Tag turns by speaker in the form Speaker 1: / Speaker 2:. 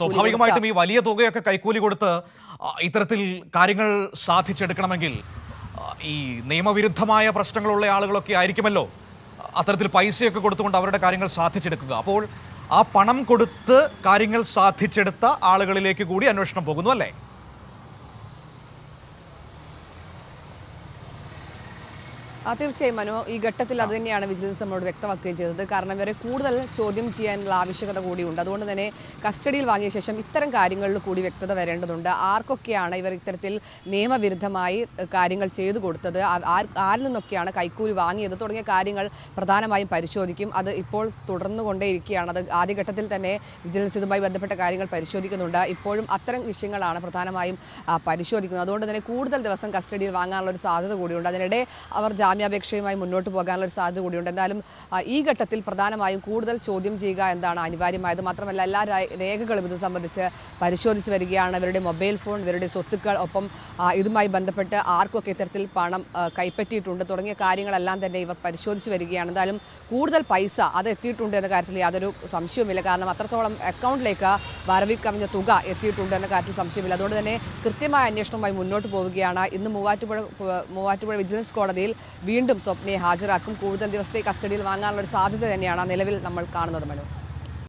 Speaker 1: സ്വാഭാവികമായിട്ടും ഈ വലിയ തുകയൊക്കെ കൈക്കൂലി കൊടുത്ത് ഇത്തരത്തിൽ കാര്യങ്ങൾ സാധിച്ചെടുക്കണമെങ്കിൽ ഈ നിയമവിരുദ്ധമായ പ്രശ്നങ്ങളുള്ള ആളുകളൊക്കെ ആയിരിക്കുമല്ലോ അത്തരത്തിൽ പൈസയൊക്കെ കൊടുത്തുകൊണ്ട് അവരുടെ കാര്യങ്ങൾ സാധിച്ചെടുക്കുക. അപ്പോൾ ആ പണം കൊടുത്ത് കാര്യങ്ങൾ സാധിച്ചെടുത്ത ആളുകളിലേക്ക് കൂടി അന്വേഷണം പോകുന്നു അല്ലേ?
Speaker 2: തീർച്ചയായും മനു, ഈ ഘട്ടത്തിൽ അത് തന്നെയാണ് വിജിലൻസ് നമ്മളോട് വ്യക്തമാക്കുകയും ചെയ്തത്. കാരണം ഇവരെ കൂടുതൽ ചോദ്യം ചെയ്യാനുള്ള ആവശ്യകത കൂടിയുണ്ട്. അതുകൊണ്ട് തന്നെ കസ്റ്റഡിയിൽ വാങ്ങിയ ശേഷം ഇത്തരം കാര്യങ്ങളിൽ കൂടി വ്യക്തത വരേണ്ടതുണ്ട്. ആർക്കൊക്കെയാണ് ഇവർ ഇത്തരത്തിൽ നിയമവിരുദ്ധമായി കാര്യങ്ങൾ ചെയ്തു കൊടുത്തത്, ആരിൽ നിന്നൊക്കെയാണ് കൈക്കൂലി വാങ്ങിയത് തുടങ്ങിയ കാര്യങ്ങൾ പ്രധാനമായും പരിശോധിക്കും. അത് ഇപ്പോൾ തുടർന്നുകൊണ്ടേയിരിക്കുകയാണ്. അത് ആദ്യഘട്ടത്തിൽ തന്നെ വിജിലൻസ് ഇതുമായി ബന്ധപ്പെട്ട കാര്യങ്ങൾ പരിശോധിക്കുന്നുണ്ട്. ഇപ്പോഴും അത്തരം വിഷയങ്ങളാണ് പ്രധാനമായും പരിശോധിക്കുന്നത്. അതുകൊണ്ട് തന്നെ കൂടുതൽ ദിവസം കസ്റ്റഡിയിൽ വാങ്ങാനുള്ള ഒരു സാധ്യത കൂടിയുണ്ട്. അതിനിടെ അവർ ജാമ്യാപേക്ഷയുമായി മുന്നോട്ട് പോകാനുള്ള ഒരു സാധ്യത കൂടിയുണ്ട്. എന്തായാലും ഈ ഘട്ടത്തിൽ പ്രധാനമായും കൂടുതൽ ചോദ്യം ചെയ്യുക എന്താണ് അനിവാര്യമായത്. മാത്രമല്ല എല്ലാ രേഖകളും ഇത് സംബന്ധിച്ച് പരിശോധിച്ച് വരികയാണ്. ഇവരുടെ മൊബൈൽ ഫോൺ, ഇവരുടെ സ്വത്തുക്കൾ, ഒപ്പം ഇതുമായി ബന്ധപ്പെട്ട് ആർക്കൊക്കെ ഇത്തരത്തിൽ പണം കൈപ്പറ്റിയിട്ടുണ്ട് തുടങ്ങിയ കാര്യങ്ങളെല്ലാം തന്നെ ഇവർ പരിശോധിച്ച് വരികയാണ്. എന്തായാലും കൂടുതൽ പൈസ അത് എത്തിയിട്ടുണ്ട് എന്ന കാര്യത്തിൽ യാതൊരു സംശയവുമില്ല. കാരണം അത്രത്തോളം അക്കൗണ്ടിലേക്ക് വരവിൽ കവിഞ്ഞ തുക എത്തിയിട്ടുണ്ട് എന്ന കാര്യത്തിൽ സംശയമില്ല. അതുകൊണ്ട് തന്നെ കൃത്യമായ അന്വേഷണവുമായി മുന്നോട്ട് പോവുകയാണ്. ഇന്ന് മൂവാറ്റുപുഴ വിജിലൻസ് കോടതിയിൽ വീണ്ടും സ്വപ്നയെ ഹാജരാക്കും. കൂടുതൽ ദിവസത്തെ കസ്റ്റഡിയിൽ വാങ്ങാനുള്ള ഒരു സാധ്യത തന്നെയാണ് നിലവിൽ നമ്മൾ കാണുന്നത് മനു.